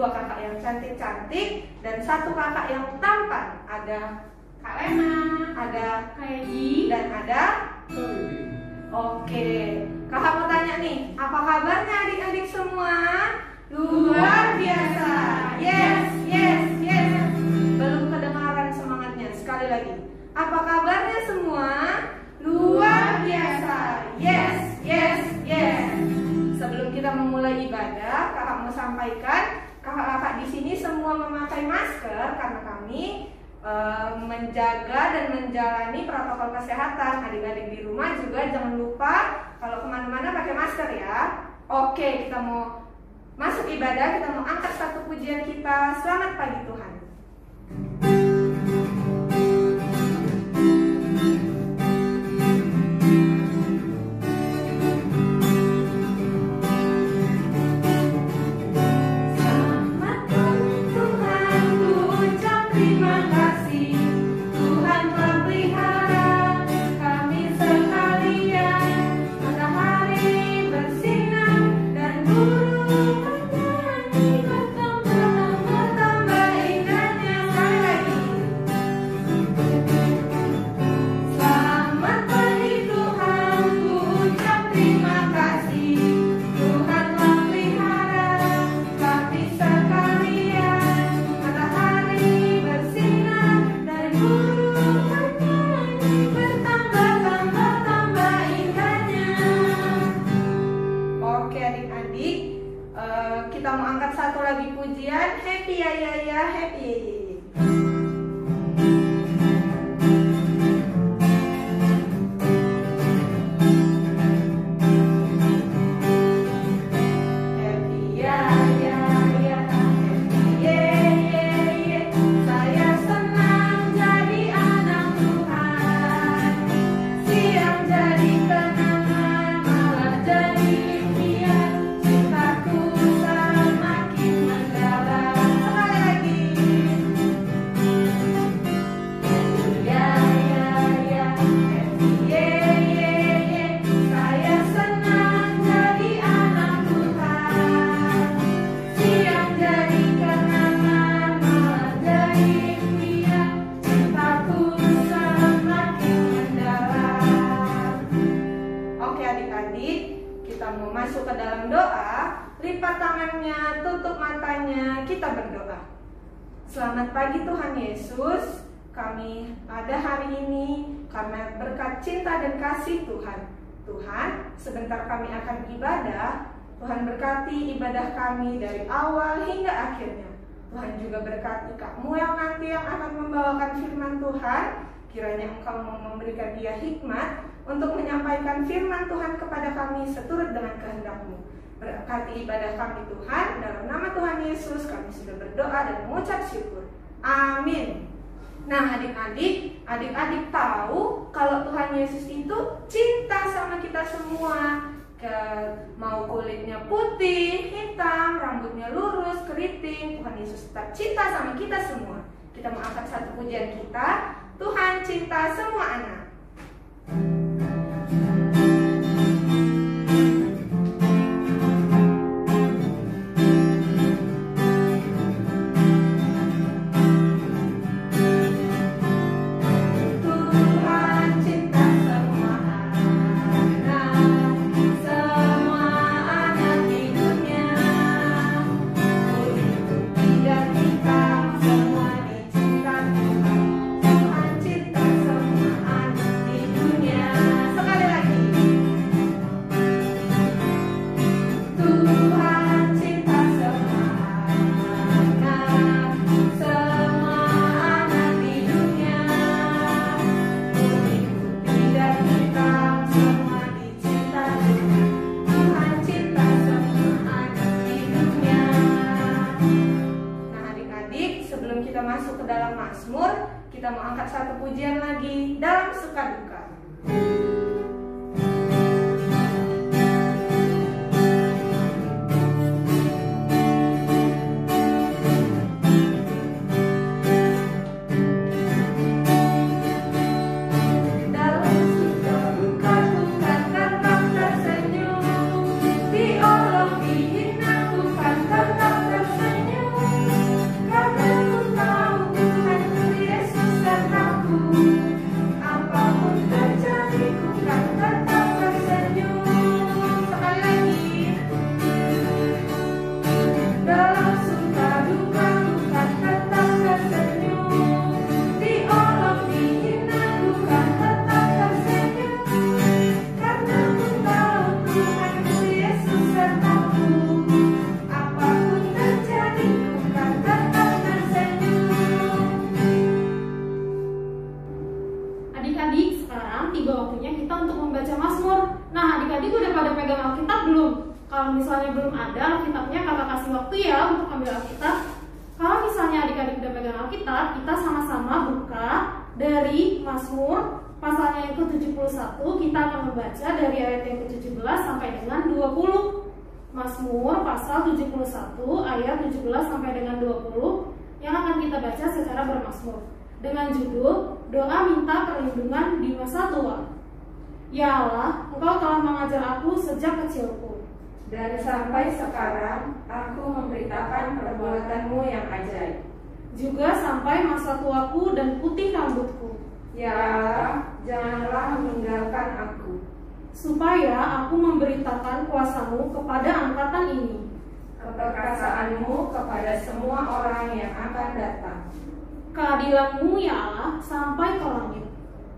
2 kakak yang cantik-cantik dan 1 kakak yang tampan. Ada Kak Lena, ada Kak Egi, dan ada Oke, kakak mau tanya nih, apa kabarnya adik-adik semua? Luar biasa. Yes, yes, yes. Belum kedengaran semangatnya. Sekali lagi. Apa kabarnya semua? Luar biasa. Yes, yes, yes. Sebelum kita memulai ibadah, kakak mau sampaikan, kakak-kakak di sini semua memakai masker karena kami menjaga dan menjalani protokol kesehatan. Adik-adik di rumah juga jangan lupa kalau kemana-mana pakai masker ya. Oke, kita mau masuk ibadah, kita mau angkat satu pujian kita. Selamat pagi Tuhan. Kita mau angkat satu lagi pujian, happy ya ya ya, happy ya ya ya. Masuk ke dalam doa, lipat tangannya, tutup matanya, kita berdoa. Selamat pagi Tuhan Yesus, kami ada hari ini karena berkat cinta dan kasih Tuhan. Tuhan, sebentar kami akan ibadah, Tuhan berkati ibadah kami dari awal hingga akhirnya. Tuhan juga berkati Kak Muel nanti yang akan membawakan firman Tuhan. Kiranya Engkau mau memberikan dia hikmat untuk menyampaikan firman Tuhan kepada kami seturut dengan kehendak-Mu. Berkati ibadah kami Tuhan, dalam nama Tuhan Yesus kami sudah berdoa dan mengucap syukur. Amin. Nah adik-adik tahu kalau Tuhan Yesus itu cinta sama kita semua. Mau kulitnya putih, hitam, rambutnya lurus, keriting, Tuhan Yesus tetap cinta sama kita semua. Kita mau angkat satu pujian kita, Tuhan cinta semua anak. Kita mau angkat satu pujian lagi dalam suka duka. Di Allah dihina Tuhan tetap tersenyum. Kalau misalnya belum ada Alkitabnya, kakak kasih waktu ya untuk ambil Alkitab. Kalau misalnya adik-adik udah pegang Alkitab, kita sama-sama buka dari Mazmur pasalnya yang ke-71. Kita akan membaca dari ayat yang ke-17 sampai dengan 20. Mazmur pasal 71 ayat 17 sampai dengan 20 yang akan kita baca secara bermazmur dengan judul Doa Minta Perlindungan di Masa Tua. Ya Allah, Engkau telah mengajar aku sejak kecilku, Dan sampai sekarang aku memberitakan perbuatanmu yang ajaib. juga sampai masa tuaku dan putih rambutku, Ya Allah, janganlah meninggalkan aku. supaya aku memberitakan kuasa-Mu kepada angkatan ini, Keperkasaanmu kepada semua orang yang akan datang. keadilan-Mu ya Allah sampai ke langit.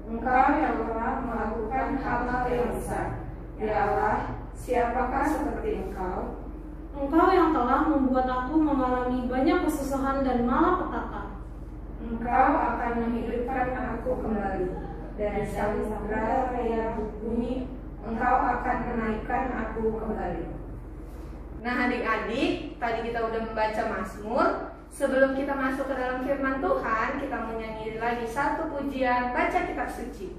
Engkau yang telah melakukan hal-hal yang besar. Ya Allah, siapakah seperti Engkau? Engkau yang telah membuat aku mengalami banyak kesusahan dan malapetaka. Engkau akan menghidupkan aku kembali dari samudera raya bumi. Engkau akan menaikkan aku kembali. Nah adik-adik, tadi kita udah membaca Mazmur. Sebelum kita masuk ke dalam firman Tuhan, kita mau nyanyi lagi satu pujian baca kitab suci.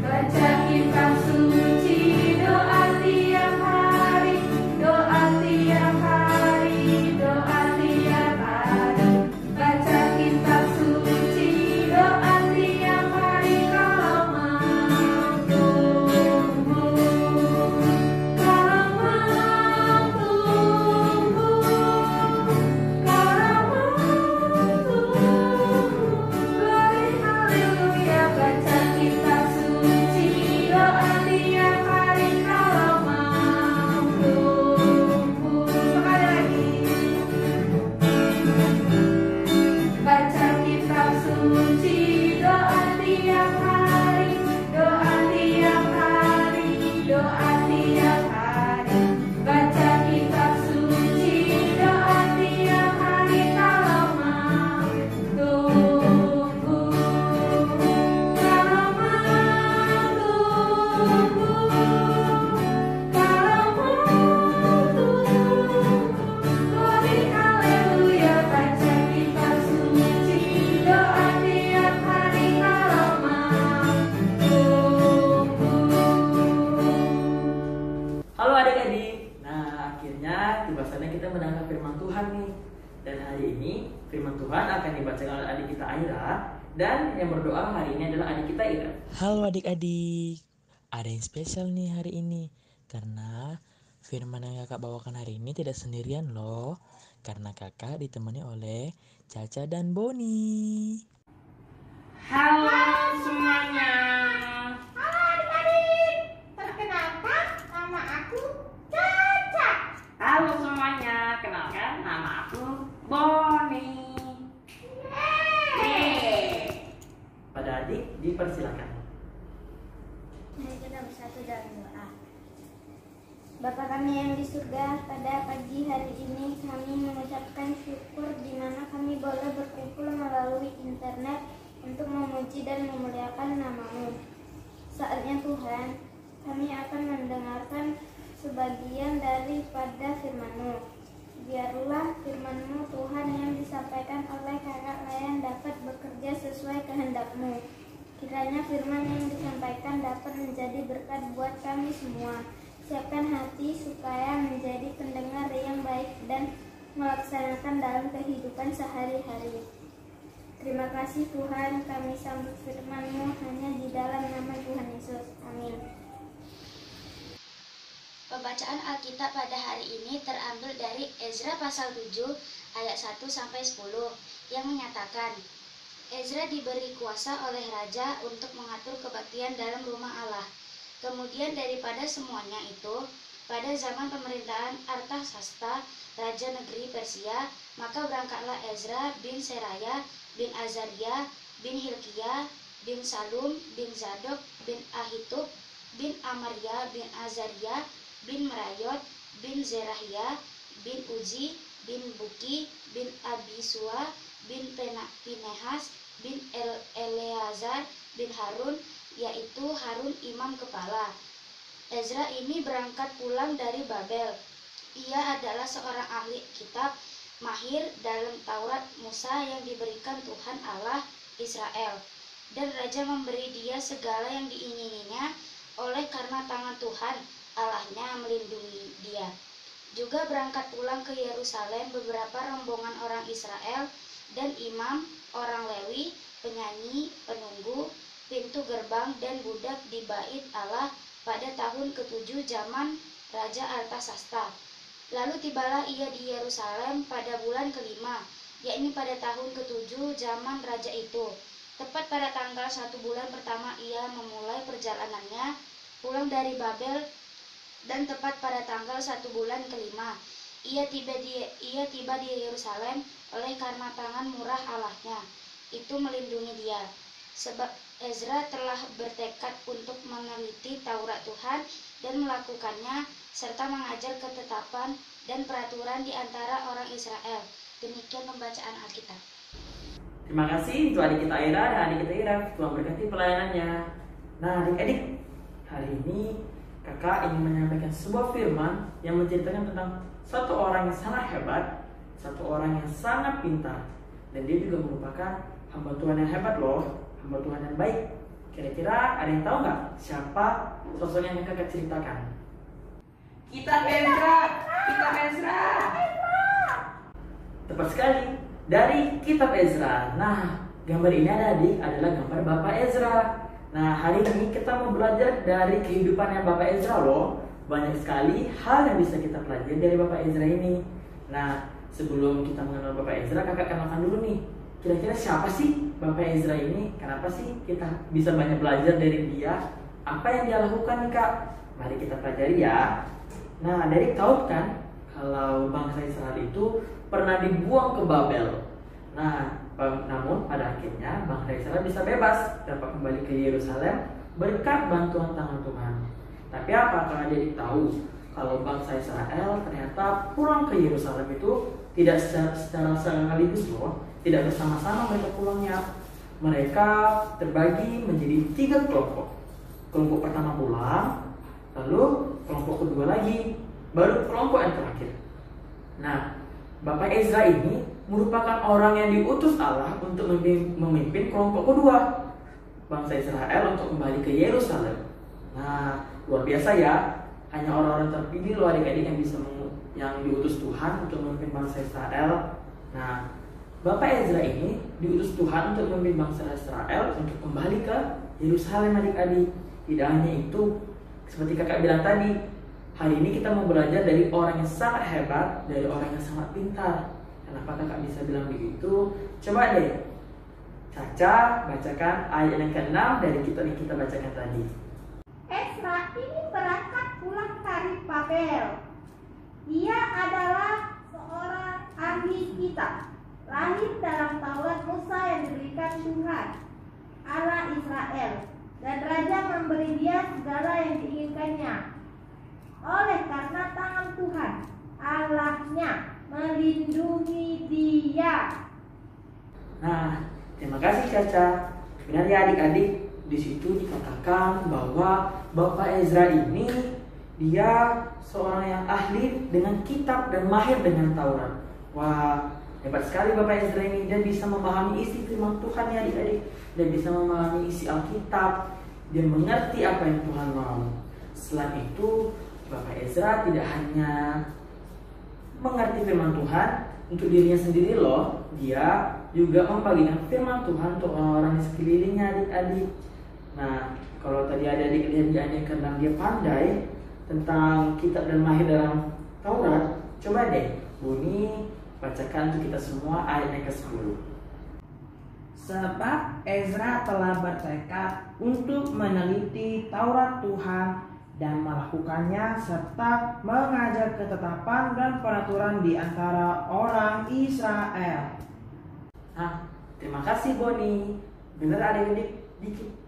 Baca kitab suci, doa tiap hari, doa tiap hari, doa tiap hari. Baca kitab suci, doa tiap hari kalau mau tumbuh, kalau mau tumbuh, kalau mau tumbuh. Glory haleluya, baca kitab suci, doa tiap hari kalau mau tumbuh. Sekali lagi. Baca kitab suci, doa tiap hari, doa tiap hari, doa tiap hari. Baca kitab suci, doa tiap hari kalau mau tumbuh, kalau mau tumbuh, kalau mau tumbuh. Glory haleluya, baca kitab suci, doa tiap hari kalau mau tumbuh. Halo adik-adik, nah akhirnya tiba saatnya kita mendengar firman Tuhan nih. Dan hari ini firman Tuhan akan dibacakan oleh adik kita Aira. Dan yang berdoa hari ini adalah adik kita Ira. Halo adik-adik, ada yang spesial nih hari ini. Karena firman yang kakak bawakan hari ini tidak sendirian loh. Karena kakak ditemani oleh Caca dan Boni. Halo semuanya. Halo adik-adik, perkenalkan nama aku Caca. Halo semuanya, kenalkan nama aku Boni. Yeay. Pada adik dipersilakan. Mari kita bersatu dalam doa. Bapa kami yang di surga, pada pagi hari ini kami mengucapkan syukur di mana kami boleh berkumpul melalui internet untuk memuji dan memuliakan nama-Mu. Saatnya Tuhan, kami akan mendengarkan sebagian daripada firman-Mu. Biarlah firman-Mu Tuhan yang disampaikan oleh kakak Layan dapat bekerja sesuai kehendak-Mu. Kiranya firman yang disampaikan dapat menjadi berkat buat kami semua. Siapkan hati supaya menjadi pendengar yang baik dan melaksanakan dalam kehidupan sehari-hari. Terima kasih Tuhan, kami sambut firman-Mu hanya di dalam nama Tuhan Yesus. Amin. Pembacaan Alkitab pada hari ini terambil dari Ezra pasal 7 ayat 1 sampai 10 yang menyatakan Ezra diberi kuasa oleh raja untuk mengatur kebaktian dalam rumah Allah. Kemudian daripada semuanya itu, pada zaman pemerintahan Artasasta, raja negeri Persia, maka berangkatlah Ezra bin Seraya bin Azaria bin Hilkiah bin Salum bin Zadok bin Ahitub bin Amaria bin Azaria bin Merayot bin Zerahia bin Uzi bin Buki bin Abisua bin Pinehas bin Eleazar bin Harun, yaitu Harun imam kepala. Ezra ini berangkat pulang dari Babel. Ia adalah seorang ahli kitab mahir dalam Taurat Musa yang diberikan Tuhan Allah Israel. Dan raja memberi dia segala yang diingininya oleh karena tangan Tuhan Allahnya melindungi dia. Juga berangkat pulang ke Yerusalem beberapa rombongan orang Israel dan imam, orang Lewi, penyanyi, penunggu, pintu gerbang, dan budak di bait Allah pada tahun ke-7 zaman Raja Artasasta. Lalu tibalah ia di Yerusalem pada bulan ke-5, yakni pada tahun ke-7 zaman raja itu. Tepat pada tanggal 1 bulan pertama ia memulai perjalanannya pulang dari Babel, dan tepat pada tanggal 1 bulan ke-5 ia tiba di Yerusalem oleh karena tangan murah Allahnya itu melindungi dia. Sebab Ezra telah bertekad untuk meneliti Taurat Tuhan dan melakukannya serta mengajar ketetapan dan peraturan di antara orang Israel. Demikian pembacaan Alkitab. Terima kasih untuk adik kita Ira dan adik kita Ira. Tuhan berkati pelayanannya. Nah, adik-adik, hari ini kakak ingin menyampaikan sebuah firman yang menceritakan tentang satu orang yang sangat hebat, satu orang yang sangat pintar, dan dia juga merupakan hamba Tuhan yang hebat loh, hamba Tuhan yang baik. Kira-kira ada yang tahu nggak siapa sosok yang kakak ceritakan? Kitab Ezra. Kitab Ezra. Tepat sekali, dari Kitab Ezra. Nah, gambar ini adalah gambar Bapak Ezra. Nah, hari ini kita mau belajar dari kehidupannya Bapak Ezra loh. Banyak sekali hal yang bisa kita pelajari dari Bapak Ezra ini. Nah, sebelum kita mengenal Bapak Ezra, kakak kenalkan dulu nih. Kira-kira siapa sih Bapak Ezra ini? Kenapa sih kita bisa banyak belajar dari dia? Apa yang dia lakukan nih kak? Mari kita pelajari ya. Nah, Derek tahu kan kalau bangsa Israel itu pernah dibuang ke Babel. Nah, namun pada akhirnya bangsa Israel bisa bebas, dapat kembali ke Yerusalem berkat bantuan tangan Tuhan. Tapi apakah Derek tahu kalau bangsa Israel ternyata pulang ke Yerusalem itu tidak secara sekaligus loh, tidak bersama-sama mereka pulangnya. Mereka terbagi menjadi 3 kelompok. Kelompok pertama pulang, lalu kelompok kedua lagi, baru kelompok yang terakhir. Nah, Bapak Ezra ini merupakan orang yang diutus Allah untuk memimpin kelompok kedua, bangsa Israel untuk kembali ke Yerusalem. Nah, luar biasa ya. Hanya orang-orang terpilih loh adik-adik yang diutus Tuhan untuk memimpin bangsa Israel. Nah, Bapak Ezra ini diutus Tuhan untuk memimpin bangsa Israel untuk kembali ke Yerusalem adik-adik. Tidak hanya itu, seperti kakak bilang tadi, hari ini kita mau belajar dari orang yang sangat hebat, dari orang yang sangat pintar. Kenapa kakak bisa bilang begitu? Coba deh Caca bacakan ayat yang ke-6 dari kitab yang kita bacakan tadi. Ezra ini berangkat pulang dari Babel. Ia adalah seorang ahli kitab, lahir dalam Taurat Musa yang diberikan Tuhan Allah Israel, dan raja memberi dia segala yang diinginkannya oleh karena tangan Tuhan Allahnya melindungi dia. Nah, terima kasih Caca. Benar ya adik-adik, di situ dikatakan bahwa Bapak Ezra ini dia seorang yang ahli dengan kitab dan mahir dengan Taurat. Wah, hebat sekali Bapak Ezra ini. Dia bisa memahami isi firman Tuhan ya adik-adik. Dia bisa memahami isi Alkitab. Dia mengerti apa yang Tuhan mau. Selain itu, Bapak Ezra tidak hanya mengerti firman Tuhan untuk dirinya sendiri loh. Dia juga membagikan firman Tuhan untuk orang-orang di sekelilingnya adik-adik. Nah, kalau tadi ada adik lihat di ayat ke-6 dia pandai tentang kitab dan mahir dalam Taurat, coba deh Buni bacakan untuk kita semua ayat yang ke-10. Sebab Ezra telah bertekad untuk meneliti Taurat Tuhan dan melakukannya serta mengajar ketetapan dan peraturan di antara orang Israel. Nah, terima kasih Boni. Benar adik-adik,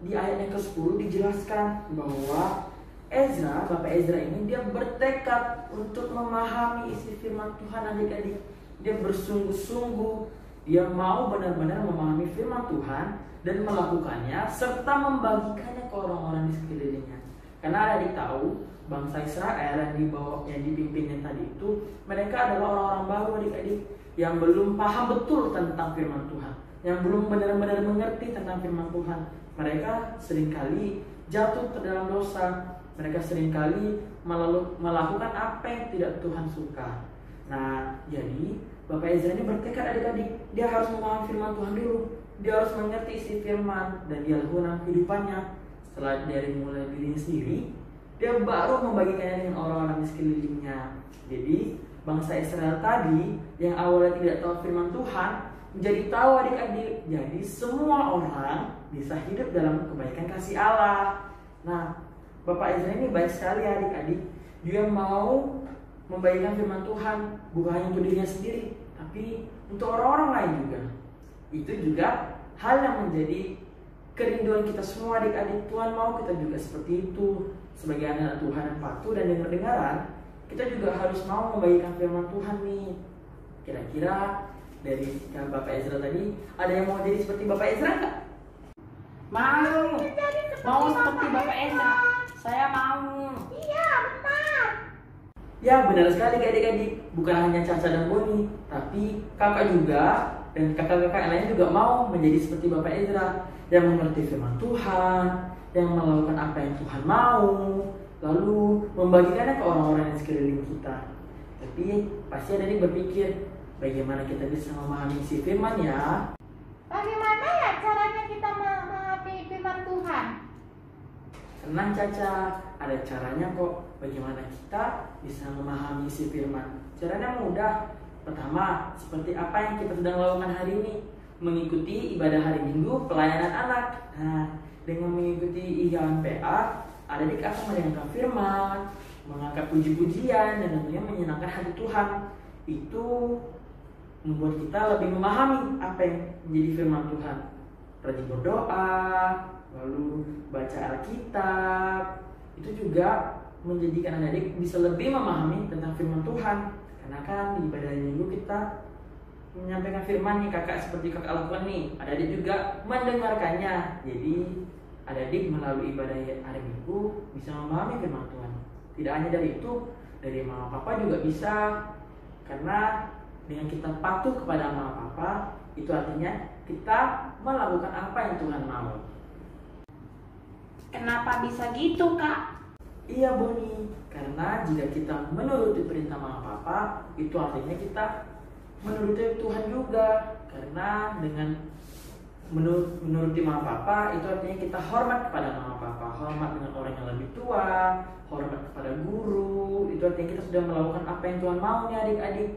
di ayat yang ke-10 dijelaskan bahwa Bapak Ezra ini dia bertekad untuk memahami isi firman Tuhan adik-adik. Dia bersungguh-sungguh, Dia mau benar-benar memahami firman Tuhan dan melakukannya serta membagikannya ke orang-orang di sekelilingnya. Karena adik tahu bangsa Israel yang dipimpinnya tadi itu, mereka adalah orang-orang baru adik-adik yang belum paham betul tentang firman Tuhan, yang belum benar-benar mengerti tentang firman Tuhan. Mereka seringkali jatuh ke dalam dosa. Mereka seringkali melakukan apa yang tidak Tuhan suka. Nah, jadi Bapak Ezra ini bertekad adik-adik, dia harus memahami firman Tuhan dulu. Dia harus mengerti isi firman dan dia lakukan kehidupannya. Setelah dari mulai dirinya sendiri, dia baru membagikannya dengan orang-orang di sekelilingnya. Jadi bangsa Israel tadi yang awalnya tidak tahu firman Tuhan menjadi tahu adik-adik. Jadi semua orang bisa hidup dalam kebaikan kasih Allah. Nah, Bapak Ezra ini baik sekali adik-adik. Dia mau membagikan firman Tuhan bukan hanya untuk dirinya sendiri, tapi untuk orang-orang lain juga. Itu juga hal yang menjadi kerinduan kita semua adik-adik. Tuhan mau kita juga seperti itu. Sebagai anak Tuhan yang patuh dan dengar-dengaran, kita juga harus mau membagikan firman Tuhan nih. Kira-kira dari Bapak Ezra tadi, ada yang mau jadi seperti Bapak Ezra nggak? Mau seperti Bapak Ezra. Saya mau. Iya, benar. Ya benar sekali adik-adik. Bukan hanya Caca dan Boni, tapi kakak juga dan kakak-kakak yang lain juga mau menjadi seperti Bapak Ezra, yang mengerti firman Tuhan, yang melakukan apa yang Tuhan mau, lalu membagikannya ke orang-orang yang sekeliling kita. Tapi pasti adik berpikir, bagaimana kita bisa memahami isi firman ya? Bagaimana ya caranya kita memahami firman Tuhan? Tenang Caca, ada caranya kok. Bagaimana kita bisa memahami isi firman? Caranya mudah. Pertama, seperti apa yang kita sedang lakukan hari ini, mengikuti ibadah hari Minggu pelayanan anak. Nah, dengan mengikuti IHMPA, adik akan mendengarkan firman, mengangkat puji-pujian, dan tentunya menyenangkan hati Tuhan. Itu membuat kita lebih memahami apa yang menjadi firman Tuhan. Rajin berdoa, lalu baca Alkitab, itu juga menjadikan adik bisa lebih memahami tentang firman Tuhan. Karena kan di ibadah minggu kita menyampaikan firman nih, kakak seperti kakak lakukan nih, adik juga mendengarkannya. Jadi adik melalui ibadah hari minggu bisa memahami firman Tuhan. Tidak hanya dari itu, dari mama papa juga bisa. Karena dengan kita patuh kepada mama papa, itu artinya kita melakukan apa yang Tuhan mau. Kenapa bisa gitu, Kak? Iya Boni, karena jika kita menuruti perintah mama papa, itu artinya kita menuruti Tuhan juga. Karena dengan menuruti mama papa, itu artinya kita hormat kepada mama papa, hormat dengan orang yang lebih tua, hormat kepada guru. Itu artinya kita sudah melakukan apa yang Tuhan mau nih adik-adik.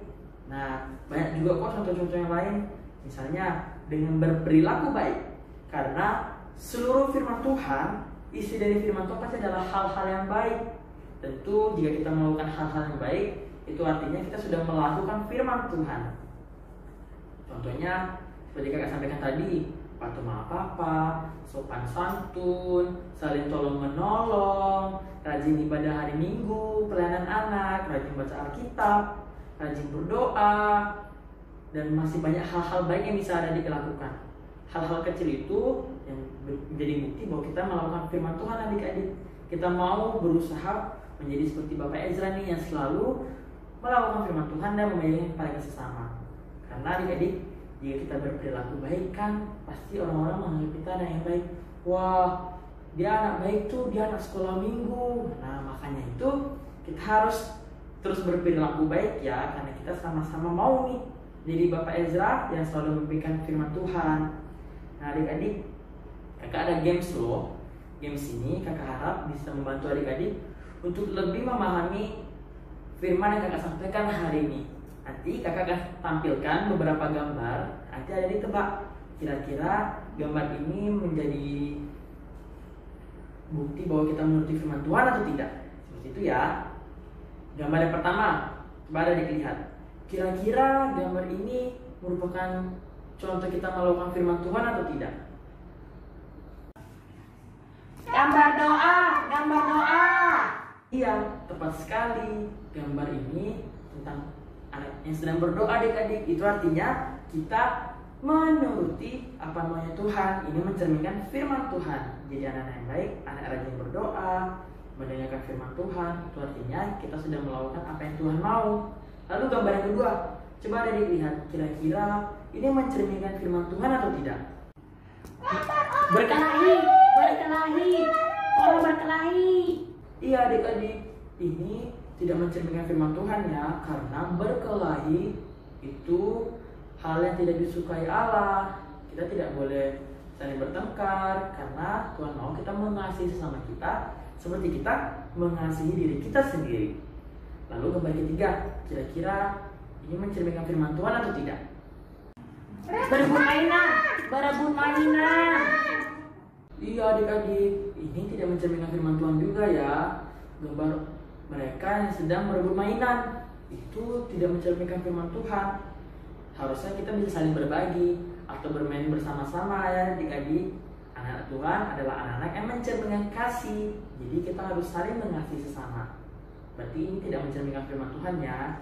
Nah, banyak juga kok contoh-contoh yang lain. Misalnya dengan berperilaku baik. Karena seluruh firman Tuhan, isi dari firman Tuhan pasti adalah hal-hal yang baik. Tentu jika kita melakukan hal-hal yang baik, itu artinya kita sudah melakukan firman Tuhan. Contohnya seperti kakak sampaikan tadi, patuh sama papa, sopan santun, saling tolong menolong, rajin ibadah hari Minggu, pelayanan anak, rajin baca Alkitab, rajin berdoa, dan masih banyak hal-hal baik yang bisa adik lakukan. Hal-hal kecil itu yang menjadi bukti bahwa kita melakukan firman Tuhan adik-adik. Kita mau berusaha menjadi seperti Bapak Ezra nih, yang selalu melakukan firman Tuhan dan membagikan kepada sesama. Karena adik-adik, jika kita berperilaku baik kan, pasti orang-orang menganggap kita anak yang baik. Wah, dia anak baik tuh, dia anak sekolah minggu. Nah, makanya itu kita harus terus berperilaku baik ya, karena kita sama-sama mau nih jadi Bapak Ezra yang selalu memberikan firman Tuhan. Nah adik-adik, kakak ada games loh. Games ini kakak harap bisa membantu adik-adik untuk lebih memahami firman yang kakak sampaikan hari ini. Nanti kakak akan tampilkan beberapa gambar. Nanti adik-adik tebak kira-kira gambar ini menjadi bukti bahwa kita menuruti firman Tuhan atau tidak. Seperti itu ya. Gambar yang pertama, coba adik lihat. Kira-kira gambar ini merupakan contoh kita melakukan firman Tuhan atau tidak? Gambar doa, gambar doa. Iya, tepat sekali. Gambar ini tentang anak yang sedang berdoa adik-adik. Itu artinya kita menuruti apa maunya Tuhan. Ini mencerminkan firman Tuhan. Jadi anak-anak yang baik, anak rajin berdoa, mendengarkan firman Tuhan, itu artinya kita sudah melakukan apa yang Tuhan mau. Lalu gambar yang kedua, coba adik lihat, kira-kira ini mencerminkan firman Tuhan atau tidak? Berkelahi, orang berkelahi. Iya adik-adik, ini tidak mencerminkan firman Tuhan ya, karena berkelahi itu hal yang tidak disukai Allah. Kita tidak boleh saling bertengkar, karena Tuhan mau kita mengasihi sesama kita seperti kita mengasihi diri kita sendiri. Lalu gambar ketiga, kira-kira ini mencerminkan firman Tuhan atau tidak? Berebut mainan. Iya adik-adik, ini tidak mencerminkan firman Tuhan juga ya. Gambar mereka yang sedang berebut mainan itu tidak mencerminkan firman Tuhan. Harusnya kita bisa saling berbagi atau bermain bersama-sama ya adik-adik. Anak Tuhan adalah anak-anak yang mencerminkan kasih. Jadi kita harus saling mengasihi sesama. Berarti ini tidak mencerminkan firman Tuhan ya.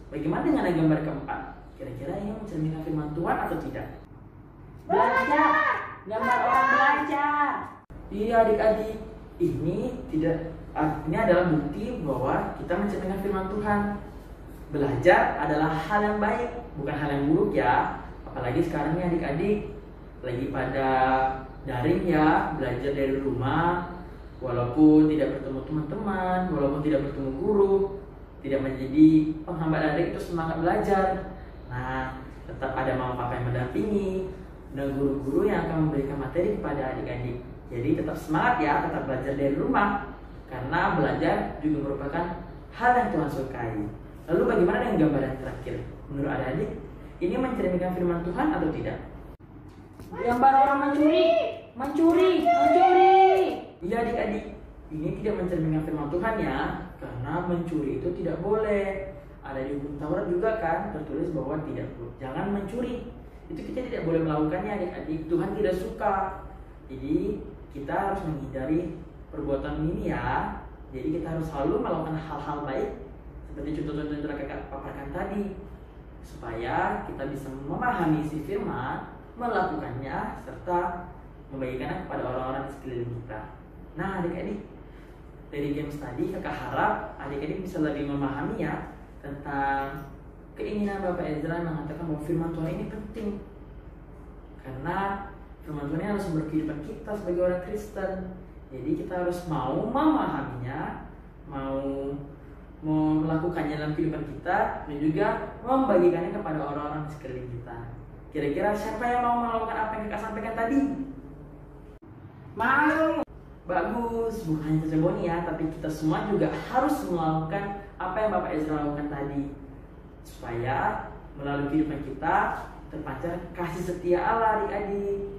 Bagaimana dengan gambar keempat? Kira-kira ini mencerminkan firman Tuhan atau tidak? Belajar, gambar orang belajar. Iya adik-adik, ini adalah bukti bahwa kita mencerminkan firman Tuhan. Belajar adalah hal yang baik, bukan hal yang buruk ya. Apalagi sekarang nih adik-adik lagi pada daring ya, belajar dari rumah. Walaupun tidak bertemu teman-teman, walaupun tidak bertemu guru, tidak menjadi penghambat adik itu semangat belajar. Nah, tetap ada mama papa yang mendampingi dan guru-guru yang akan memberikan materi kepada adik-adik. Jadi tetap semangat ya, tetap belajar dari rumah, karena belajar juga merupakan hal yang Tuhan sukai. Lalu bagaimana dengan gambar yang terakhir? Menurut adik-adik, ini mencerminkan firman Tuhan atau tidak? Gambar orang mencuri. Iya adik-adik, ini tidak mencerminkan firman Tuhan ya, karena mencuri itu tidak boleh. Ada di hukum Taurat juga kan tertulis bahwa jangan mencuri. Itu kita tidak boleh melakukannya adik-adik. Tuhan tidak suka. Jadi kita harus menghindari perbuatan ini ya. Jadi kita harus selalu melakukan hal-hal baik seperti contoh-contoh yang kakak paparkan tadi, supaya kita bisa memahami isi firman, melakukannya, serta membagikannya kepada orang-orang di sekeliling kita. Nah adik-adik, dari games tadi kakak harap adik-adik bisa lebih memahami ya tentang keinginan Bapak Ezra yang mengatakan bahwa firman Tuhan ini penting, karena firman Tuhan ini harus sumber kehidupan kita sebagai orang Kristen. Jadi kita harus mau memahaminya, mau melakukannya dalam kehidupan kita, dan juga membagikannya kepada orang-orang di sekeliling kita. Kira-kira siapa yang mau melakukan apa yang kakak sampaikan tadi? Mau. Bagus, bukan hanya Caca Boni ya, tapi kita semua juga harus melakukan apa yang Bapak Ezra lakukan tadi, supaya melalui kehidupan kita terpancar kasih setia Allah adik-adik.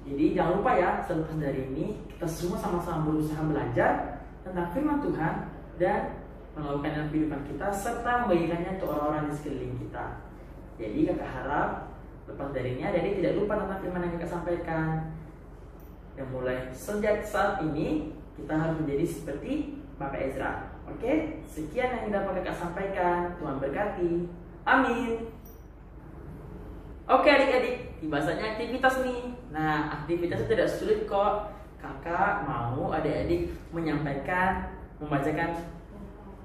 Jadi jangan lupa ya, selepas dari ini kita semua sama-sama berusaha belajar tentang firman Tuhan dan melakukan dalam kehidupan kita, serta membagikannya untuk orang-orang di sekeliling kita. Jadi kakak harap lepas dari ini adik-adik tidak lupa tentang firman yang kakak sampaikan. Dan mulai sejak saat ini kita harus menjadi seperti Bapak Ezra. Oke, sekian yang dapat kakak sampaikan. Tuhan berkati. Amin. Oke adik-adik, tiba saatnya aktivitas nih. Nah, aktivitasnya tidak sulit kok. Kakak mau adik-adik membacakan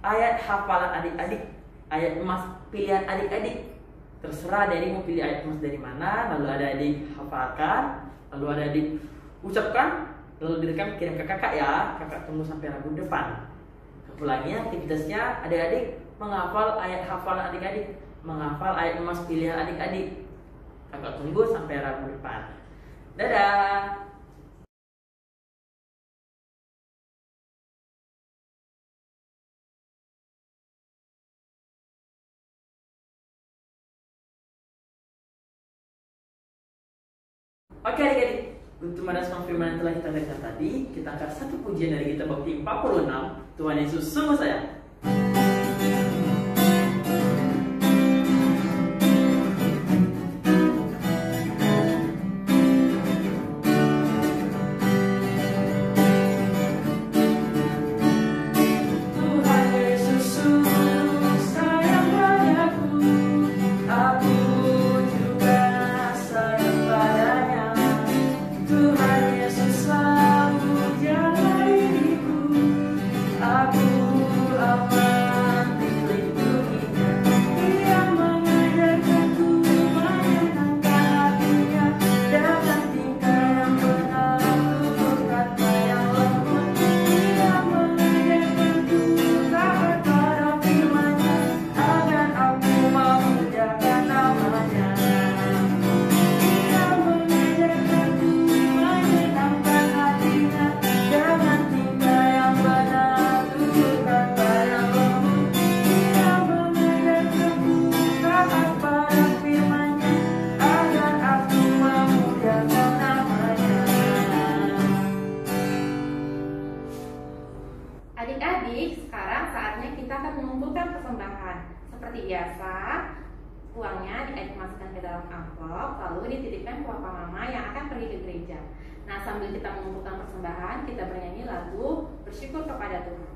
ayat hafalan adik-adik, ayat emas pilihan adik-adik. Terserah adik mau pilih ayat emas dari mana, lalu adik-adik hafalkan, lalu adik-adik ucapkan, lalu direkam kirim ke kakak ya. Kakak tunggu sampai Rabu depan. Ulangi aktivitasnya, adik-adik menghafal ayat hafalan adik-adik, menghafal ayat emas pilihan adik-adik. Kakak tunggu sampai Rabu depan. Dadah. Oke adik-adik, untuk merespon firman yang telah kita baca tadi, kita angkat satu pujian dari kitab Bakti 46, Tuhan Yesus sungguh sayang. adik-adik, sekarang saatnya kita akan mengumpulkan persembahan. Seperti biasa, uangnya dimasukkan ke dalam amplop, lalu dititipkan ke papa mama yang akan pergi ke gereja. Nah, sambil kita mengumpulkan persembahan, kita bernyanyi lagu bersyukur kepada Tuhan.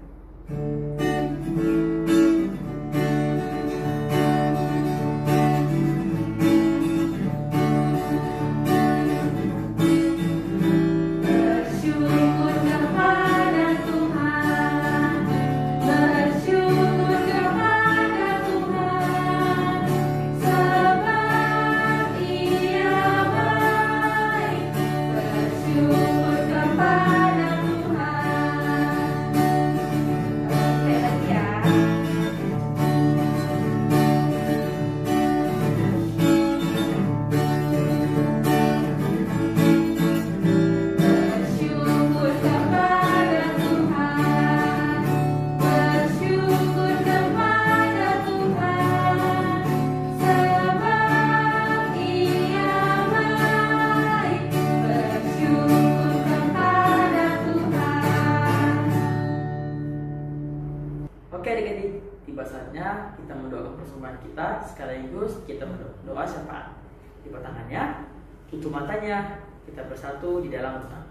Oke adik-adik, tiba saatnya kita mendoakan persembahan kita, sekaligus kita berdoa syafaat. Lipat tangannya, tutup matanya, kita bersatu di dalam doa.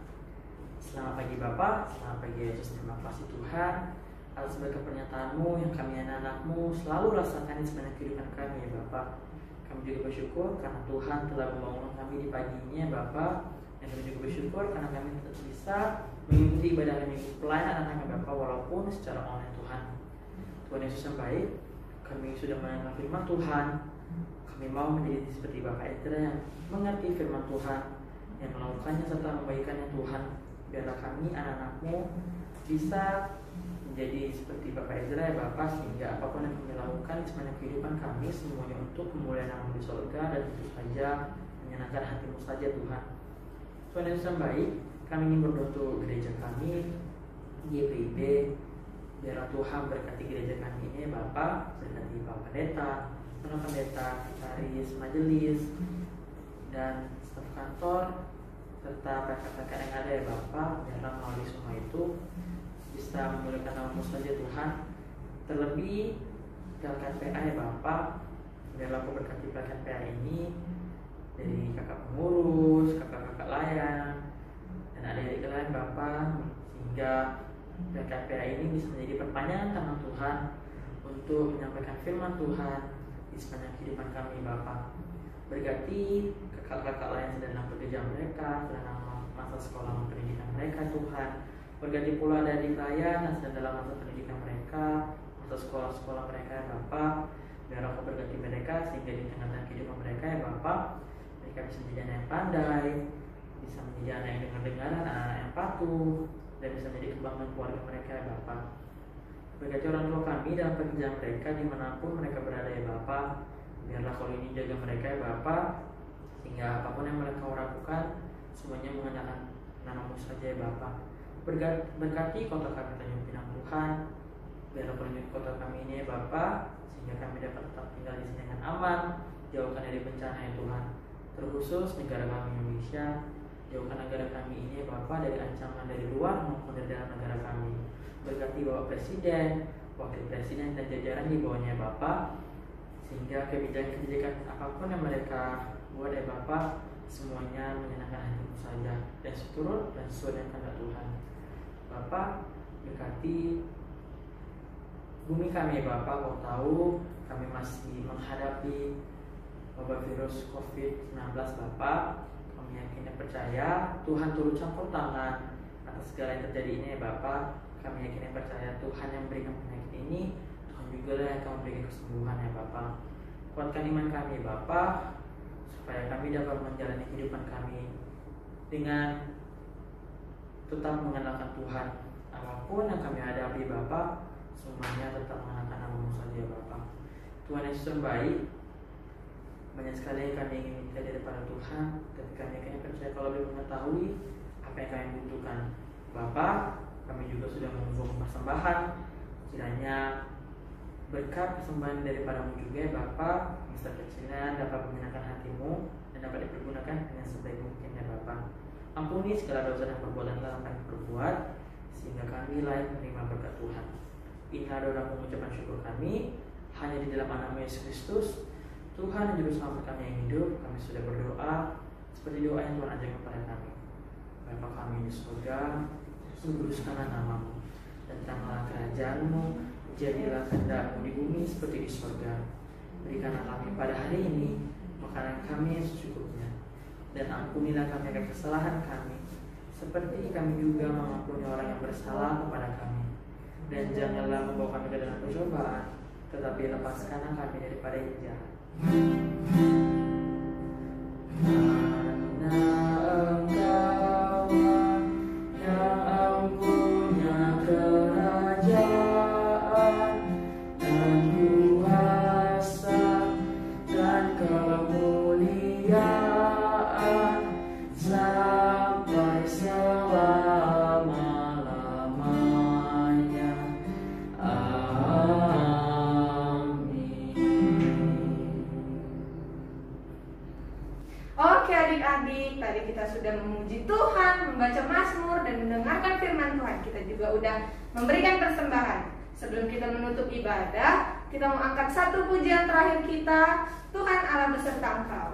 Selamat pagi Bapak, selamat pagi Yesus. Terima kasih Tuhan atas berkat pernyataan-Mu yang kami anak-anak-Mu selalu rasakan di sepanjang kehidupan kami ya Bapak. Kami juga bersyukur karena Tuhan telah membangun kami di pagi ini ya Bapak. Dan kami juga bersyukur karena kami tetap bisa mengikuti ibadah minggu pelayanan anak-anak Bapak walaupun secara online Tuhan. Tuhan Yesus yang baik, kami sudah mendengar firman Tuhan. Kami mau menjadi seperti Bapak Ezra yang mengerti firman Tuhan, yang melakukannya serta membaikannya Tuhan. Biarlah kami anak-anak-Mu bisa menjadi seperti Bapak Ezra ya Bapak, sehingga apapun yang kami lakukan di sepanjang kehidupan kami semuanya untuk kemuliaan nama di surga dan tentu saja menyenangkan hati-Mu saja Tuhan. Tuhan Yesus yang baik, kami ingin berdoa untuk gereja kami di YPIB. Biarlah Tuhan berkati gereja kami ini Bapak, berkati Pak Pendeta, Para Pendeta, Vikaris, Majelis, dan staf kantor, serta rekan-rekan yang ada ya Bapak. Biarlah melalui semua itu bisa memuliakan nama-Mu saja Tuhan. Terlebih PLKN PA ya Bapak, biarlah Kau berkati PLKN PA ini dari kakak pengurus, kakak-kakak layan, dan adik-adik lain Bapak, sehingga PKPA ini bisa menjadi perpanjangan tangan Tuhan untuk menyampaikan firman Tuhan di sepanjang kehidupan kami Bapak. Berkati kakak-kakak lain sedang bekerja mereka, sedang masa sekolah pendidikan mereka Tuhan. Berkati pula ada di layan dan sedang dalam masa pendidikan mereka, masa sekolah-sekolah mereka ya Bapak. Biar Kau berkati mereka sehingga di tengah-tengah kehidupan mereka ya Bapak, mereka bisa menjadi anak yang pandai, bisa menjadi anak yang dengar-dengaran, anak yang patuh, dan bisa menjadi kebanggaan keluarga mereka ya Bapak. Berkati orang tua kami dalam pekerjaan mereka dimanapun mereka berada ya Bapak. Biarlah Kau ini jaga mereka ya Bapak, sehingga apapun yang mereka lakukan semuanya mengenakan nama-Mu saja ya Bapak. Berkati kota kami Tanjung Pinang Tuhan. Biarlah Kau lindungi kota kami ini ya Bapak, sehingga kami dapat tetap tinggal di sini dengan aman, jauhkan dari bencana ya Tuhan. Terkhusus negara kami Indonesia, jauhkan negara kami ini Bapak dari ancaman dari luar maupun dari dalam negara kami. Berkati Bapak Presiden, Wakil Presiden dan jajaran di bawahnya Bapak, sehingga kebijakan-kebijakan apapun yang mereka buat ya Bapak semuanya menyenangkan hati-Mu saja dan seturut dan sesuai dengan kehendak Tuhan. Bapak berkati bumi kami ya Bapak. Kau tahu kami masih menghadapi wabah virus COVID-19 Bapak. Kami yakin dan percaya Tuhan turut campur tangan atas segala yang terjadi ini ya Bapak. Kami yakin dan percaya Tuhan yang memberikan penyakit ini, Tuhan juga lah yang akan memberikan kesembuhan ya Bapak. Kuatkan iman kami ya Bapak, supaya kami dapat menjalani kehidupan kami dengan tetap mengenalkan Tuhan. Apapun yang kami hadapi Bapak, semuanya tetap mengenalkan nama-Mu saja ya Bapak. Tuhan Yesus yang baik, banyak sekali yang kami ingin minta daripada Tuhan, tapi kami akan percaya kalau lebih mengetahui apa yang kami butuhkan. Bapak, kami juga sudah mengumpulkan persembahan. Kiranya berkat persembahan daripada-Mu juga ya Bapak, besar kecilnya dapat menyenangkan hati-Mu dan dapat dipergunakan dengan sebaik mungkin ya Bapak. Ampuni segala dosa dan perbuatan dalam kami berbuat, sehingga kami layak menerima berkat Tuhan. Inilah doa pengucapan syukur kami hanya di dalam nama Yesus Kristus, Tuhan dan Juru Selamat kami yang hidup. Kami sudah berdoa seperti doa yang Tuhan ajarkan kepada kami. Bapa kami di surga, kuduskanlah namamu, datanglah kerajaan-Mu, jadilah kehendak-Mu di bumi seperti di surga. Berikanlah kami pada hari ini makanan kami yang secukupnya, dan ampunilah kami akan kesalahan kami, seperti kami juga mengampuni orang yang bersalah kepada kami. Dan janganlah membawa kami ke dalam percobaan, tetapi lepaskanlah kami daripada yang jahat. Oke adik-adik, tadi kita sudah memuji Tuhan, membaca Mazmur dan mendengarkan firman Tuhan. Kita juga udah memberikan persembahan. Sebelum kita menutup ibadah, kita mau angkat satu pujian terakhir kita, Tuhan Allah beserta Engkau.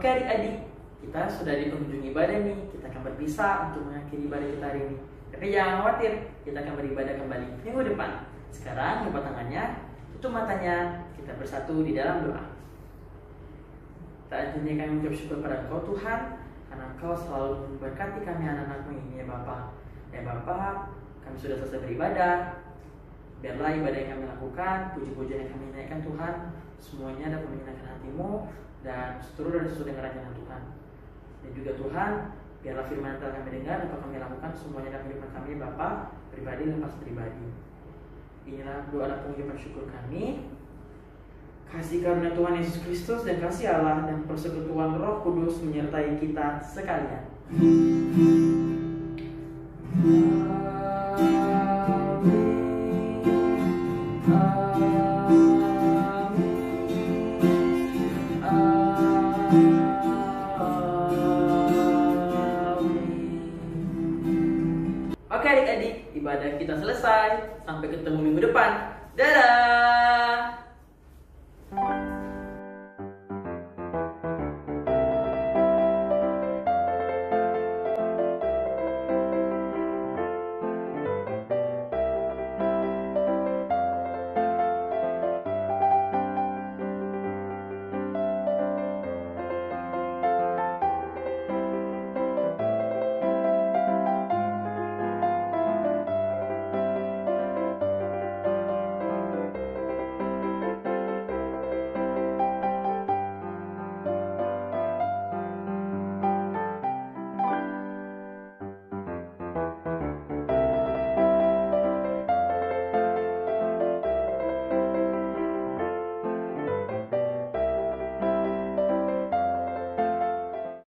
Oke adik-adik, kita sudah di penghujung ibadah nih. Kita akan berpisah untuk mengakhiri ibadah kita hari ini. Tapi jangan khawatir, kita akan beribadah kembali minggu depan. Sekarang lupa tangannya, tutup matanya, kita bersatu di dalam doa. Saat ini kami mengucap syukur pada Engkau Tuhan, karena Engkau selalu memberkati kami anak-anak-Mu ini ya Bapa. Ya Bapa, kami sudah selesai beribadah. Biarlah ibadah yang kami lakukan, puji-pujian yang kami naikkan Tuhan, semuanya dapat menyenangkan hati-Mu dan seluruh dan sesuai dengan rencana Tuhan. Dan juga Tuhan, biarlah firman yang telah kami dengar dapat kami lakukan semuanya dalam kehidupan kami Bapa, pribadi lepas pribadi. Inilah doa dan pengucapan syukur kami. Kasih karunia Tuhan Yesus Kristus dan kasih Allah dan persekutuan Roh Kudus menyertai kita sekalian. Oke adik-adik, ibadah kita selesai. Sampai ketemu minggu depan. Dadah.